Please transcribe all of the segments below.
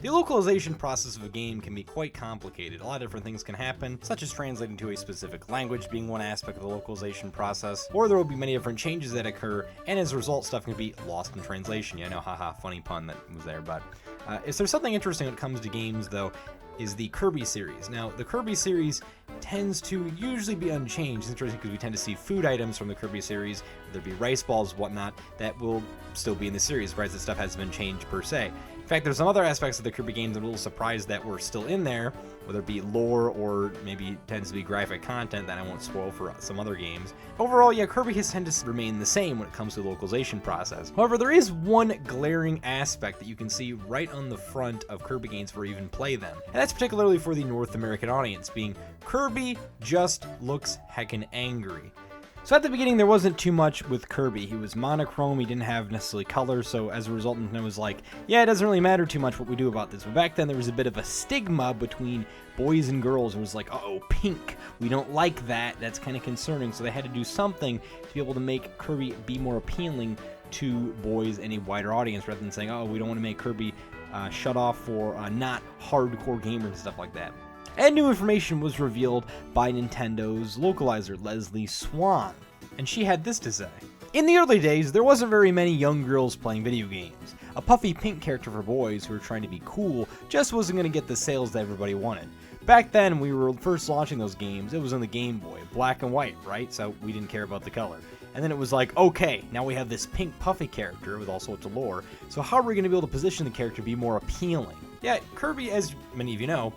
The localization process of a game can be quite complicated. A lot of different things can happen, such as translating to a specific language being one aspect of the localization process, or there will be many different changes that occur, and as a result, stuff can be lost in translation. Yeah, I know, haha, funny pun that was there, but if there's something interesting when it comes to games, though, is the Kirby series. Now, the Kirby series tends to usually be unchanged. It's interesting because we tend to see food items from the Kirby series, whether it be rice balls, whatnot, that will still be in the series, whereas that stuff hasn't been changed per se. In fact, there's some other aspects of the Kirby games I'm a little surprised that were still in there, whether it be lore or maybe tends to be graphic content that I won't spoil for some other games. Overall, yeah, Kirby has tended to remain the same when it comes to the localization process. However, there is one glaring aspect that you can see right on the front of Kirby games before you even play them, and that's particularly for the North American audience, being Kirby just looks heckin' angry. So at the beginning, there wasn't too much with Kirby. He was monochrome, he didn't have necessarily color, so as a result, Nintendo was like, yeah, it doesn't really matter too much what we do about this. But back then, there was a bit of a stigma between boys and girls. It was like, uh-oh, pink, we don't like that, that's kind of concerning. So they had to do something to be able to make Kirby be more appealing to boys and a wider audience, rather than saying, oh, we don't want to make Kirby shut off for not hardcore gamers and stuff like that. And new information was revealed by Nintendo's localizer, Leslie Swan, and she had this to say. In the early days, there wasn't very many young girls playing video games. A puffy pink character for boys who were trying to be cool just wasn't going to get the sales that everybody wanted. Back then, when we were first launching those games, it was on the Game Boy, black and white, right? So we didn't care about the color. And then it was like, okay, now we have this pink puffy character with all sorts of lore, so how are we going to be able to position the character to be more appealing? Yeah, Kirby, as many of you know,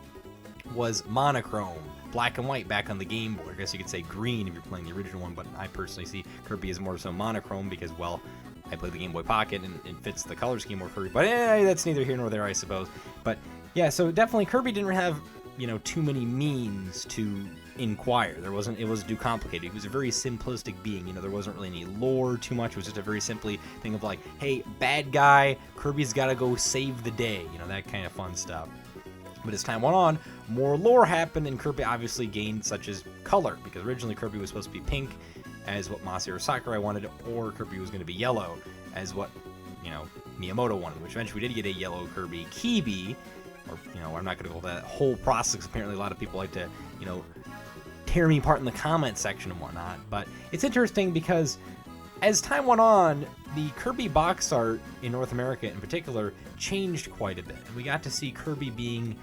was monochrome, black and white back on the Game Boy. I guess you could say green if you're playing the original one, but I personally see Kirby as more so monochrome because, well, I play the Game Boy Pocket and it fits the color scheme more Kirby, but that's neither here nor there, I suppose. But yeah, so definitely Kirby didn't have, too many means to inquire. It was too complicated. He was a very simplistic being. There wasn't really any lore too much. It was just a very simply thing of like, hey, bad guy, Kirby's got to go save the day, that kind of fun stuff. But as time went on, more lore happened, and Kirby obviously gained such as color, because originally Kirby was supposed to be pink, as what Masahiro Sakurai wanted, or Kirby was going to be yellow, as what, Miyamoto wanted, which eventually we did get a yellow Kirby Kibi, or, I'm not going to go over that whole process. Apparently a lot of people like to, tear me apart in the comment section and whatnot, but it's interesting because as time went on, the Kirby box art in North America in particular changed quite a bit. And we got to see Kirby being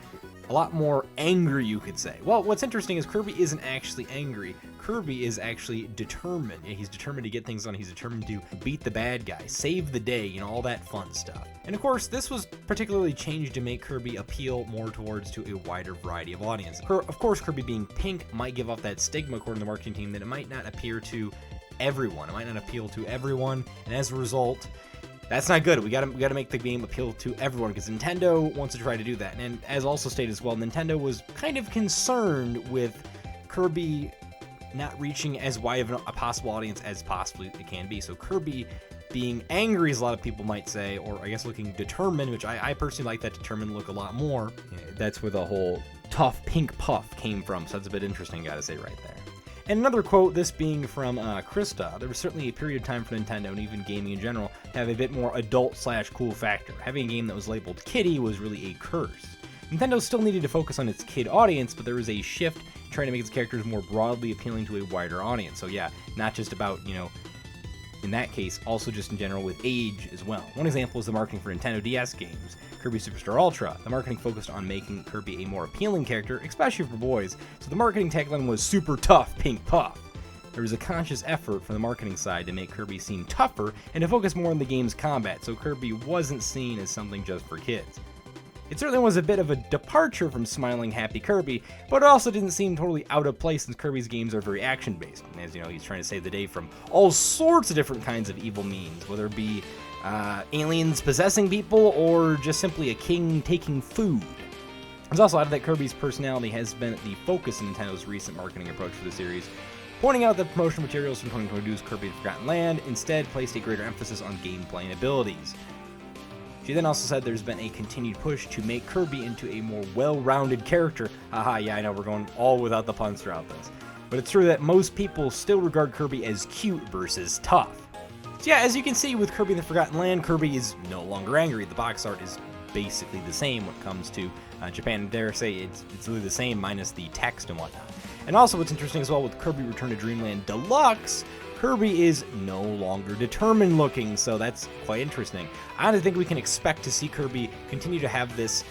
a lot more angry, you could say. Well, what's interesting is Kirby isn't actually angry. Kirby is actually determined. He's determined to get things done. He's determined to beat the bad guy, save the day, all that fun stuff. And of course, this was particularly changed to make Kirby appeal more towards to a wider variety of audiences. Of course, Kirby being pink might give off that stigma, according to the marketing team, that it might not appear to everyone. It might not appeal to everyone, and as a result, that's not good. We gotta make the game appeal to everyone, because Nintendo wants to try to do that. And as also stated as well, Nintendo was kind of concerned with Kirby not reaching as wide of a possible audience as possibly it can be. So Kirby being angry, as a lot of people might say, or I guess looking determined, which I personally like that determined look a lot more. Yeah, that's where the whole tough pink puff came from, so that's a bit interesting, gotta say right there. And another quote, this being from Krista, there was certainly a period of time for Nintendo, and even gaming in general, to have a bit more adult/cool factor. Having a game that was labeled kiddie was really a curse. Nintendo still needed to focus on its kid audience, but there was a shift trying to make its characters more broadly appealing to a wider audience. So yeah, not just about, in that case, also just in general with age as well. One example is the marketing for Nintendo DS games. Kirby Superstar Ultra. The marketing focused on making Kirby a more appealing character, especially for boys, so the marketing tagline was super tough pink puff. There was a conscious effort from the marketing side to make Kirby seem tougher and to focus more on the game's combat, so Kirby wasn't seen as something just for kids. It certainly was a bit of a departure from smiling happy Kirby, but it also didn't seem totally out of place since Kirby's games are very action-based. And as he's trying to save the day from all sorts of different kinds of evil means, whether it be aliens possessing people or just simply a king taking food. There's also added that Kirby's personality has been the focus in Nintendo's recent marketing approach for the series, pointing out that promotional materials from 2022's Kirby the Forgotten Land instead placed a greater emphasis on gameplay and abilities. She then also said there's been a continued push to make Kirby into a more well-rounded character. Haha, yeah, I know, we're going all without the puns throughout this. But it's true that most people still regard Kirby as cute versus tough. So yeah, as you can see with Kirby the Forgotten Land, Kirby is no longer angry. The box art is basically the same when it comes to Japan. Dare say it's really the same minus the text and whatnot. And also what's interesting as well with Kirby Return to Dreamland Deluxe, Kirby is no longer determined looking, so that's quite interesting. I don't think we can expect to see Kirby continue to have this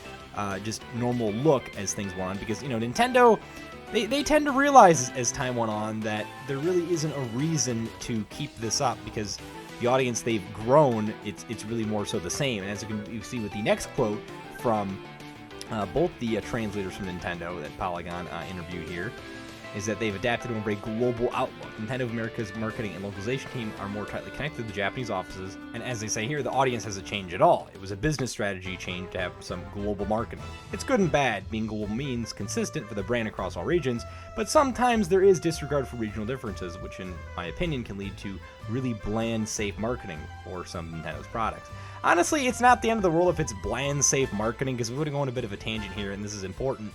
just normal look as things go on, because, you know, Nintendo, they tend to realize as time went on that there really isn't a reason to keep this up, because the audience they've grown, it's really more so the same. And as you see with the next quote from both the translators from Nintendo that Polygon interviewed here, is that they've adapted to a very global outlook. Nintendo of America's marketing and localization team are more tightly connected to the Japanese offices, and as they say here, the audience hasn't changed at all. It was a business strategy change to have some global marketing. It's good and bad. Being global means consistent for the brand across all regions, but sometimes there is disregard for regional differences, which in my opinion can lead to really bland, safe marketing for some of Nintendo's products. Honestly, it's not the end of the world if it's bland, safe marketing, because we're going to go on a bit of a tangent here, and this is important.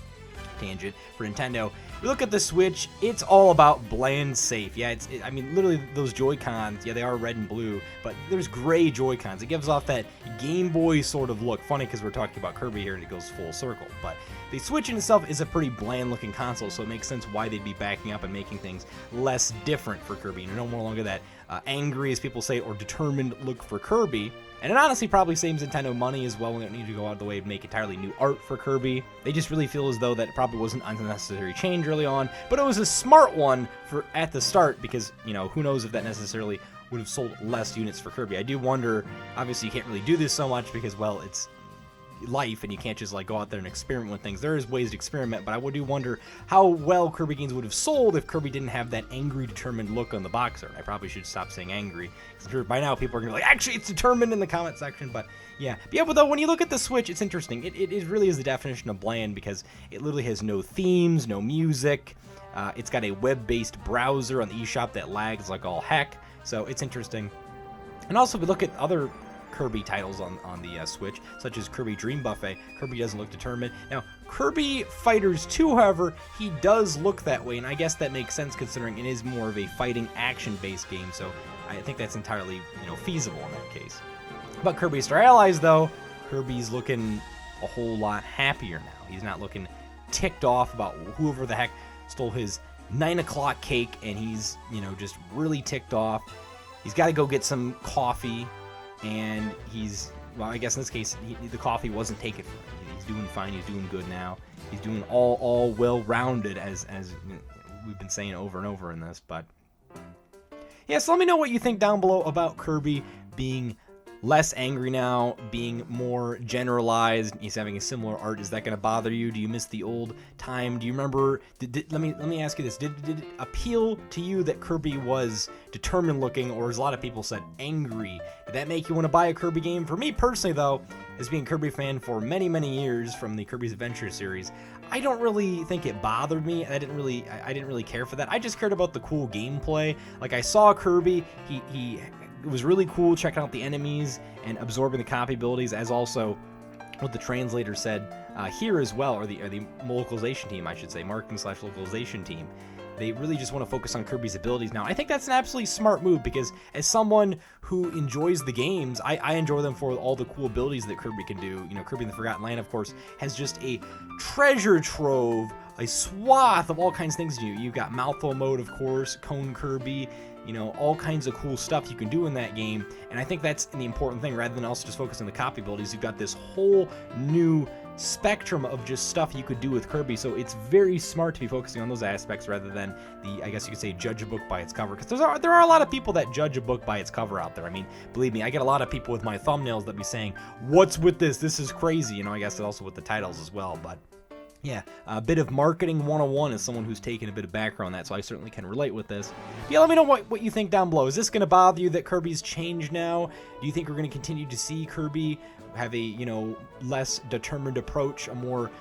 Tangent for Nintendo. We look at the Switch, it's all about bland safe. Yeah, I mean, literally those Joy-Cons, yeah, they are red and blue, but there's gray Joy-Cons. It gives off that Game Boy sort of look. Funny because we're talking about Kirby here and it goes full circle, but the Switch in itself is a pretty bland looking console, so it makes sense why they'd be backing up and making things less different for Kirby. No more longer that angry, as people say, or determined look for Kirby. And it honestly probably saves Nintendo money as well. We don't need to go out of the way to make entirely new art for Kirby. They just really feel as though that probably wasn't an unnecessary change early on, but it was a smart one for at the start, because, you know, who knows if that necessarily would have sold less units for Kirby. I do wonder, obviously you can't really do this so much because, well, it's life and you can't just like go out there and experiment with things. There is ways to experiment, but I do wonder how well Kirby games would have sold if Kirby didn't have that angry, determined look on the box art. I probably should stop saying angry, because by now people are gonna be like, actually it's determined in the comment section. But yeah, but though when you look at the Switch, it's interesting. It really is the definition of bland, because it literally has no themes, no music. It's got a web-based browser on the eShop that lags like all heck, so it's interesting. And also, if we look at other Kirby titles on the Switch, such as Kirby Dream Buffet, Kirby doesn't look determined. Now, Kirby Fighters 2, however, he does look that way, and I guess that makes sense considering it is more of a fighting action-based game, so I think that's entirely, you know, feasible in that case. But Kirby Star Allies, though, Kirby's looking a whole lot happier now. He's not looking ticked off about whoever the heck stole his 9 o'clock cake, and he's, you know, just really ticked off. He's got to go get some coffee, and well, I guess in this case, the coffee wasn't taken from him. He's doing fine. He's doing good now. He's doing all well-rounded, as we've been saying over and over in this. But yeah, so let me know what you think down below about Kirby being less angry now, being more generalized. He's having a similar art. Is that going to bother you? Do you miss the old time? Do you remember? Let me ask you this: Did it appeal to you that Kirby was determined looking, or as a lot of people said, angry? Did that make you want to buy a Kirby game? For me personally, though, as being a Kirby fan for many years from the Kirby's Adventure series, I don't really think it bothered me. I didn't really care for that. I just cared about the cool gameplay. Like, I saw Kirby, it was really cool checking out the enemies and absorbing the copy abilities, as also what the translator said here as well, or the localization team, I should say, marketing/localization team. They really just want to focus on Kirby's abilities now. I think that's an absolutely smart move, because as someone who enjoys the games, I enjoy them for all the cool abilities that Kirby can do. You know, Kirby in the Forgotten Land, of course, has just a treasure trove, a swath of all kinds of things to do. You've got mouthful mode, of course, Cone Kirby, you know, all kinds of cool stuff you can do in that game, and I think that's the important thing. Rather than also just focus on the copy abilities, you've got this whole new spectrum of just stuff you could do with Kirby, so it's very smart to be focusing on those aspects rather than I guess you could say, judge a book by its cover, because there are a lot of people that judge a book by its cover out there. I mean, believe me, I get a lot of people with my thumbnails that be saying, what's with this? This is crazy. You know, I guess also with the titles as well, but yeah, a bit of marketing 101 as someone who's taken a bit of background on that, so I certainly can relate with this. Yeah, let me know what you think down below. Is this going to bother you that Kirby's changed now? Do you think we're going to continue to see Kirby have a, you know, less determined approach, a more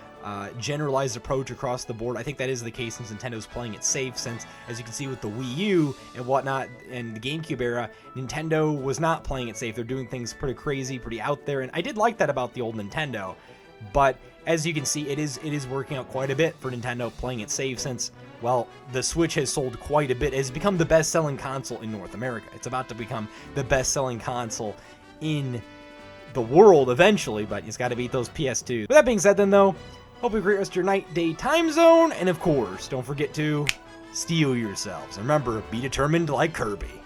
generalized approach across the board? I think that is the case since Nintendo's playing it safe, since, as you can see with the Wii U and whatnot, and the GameCube era, Nintendo was not playing it safe. They're doing things pretty crazy, pretty out there, and I did like that about the old Nintendo. But as you can see, it is working out quite a bit for Nintendo playing it safe, since, well, the Switch has sold quite a bit. It has become the best-selling console in North America. It's about to become the best-selling console in the world eventually, but he's got to beat those PS2s. With that being said then, though, hope you have a great rest of your night, day, time zone, and of course, don't forget to steel yourselves. And remember, be determined like Kirby.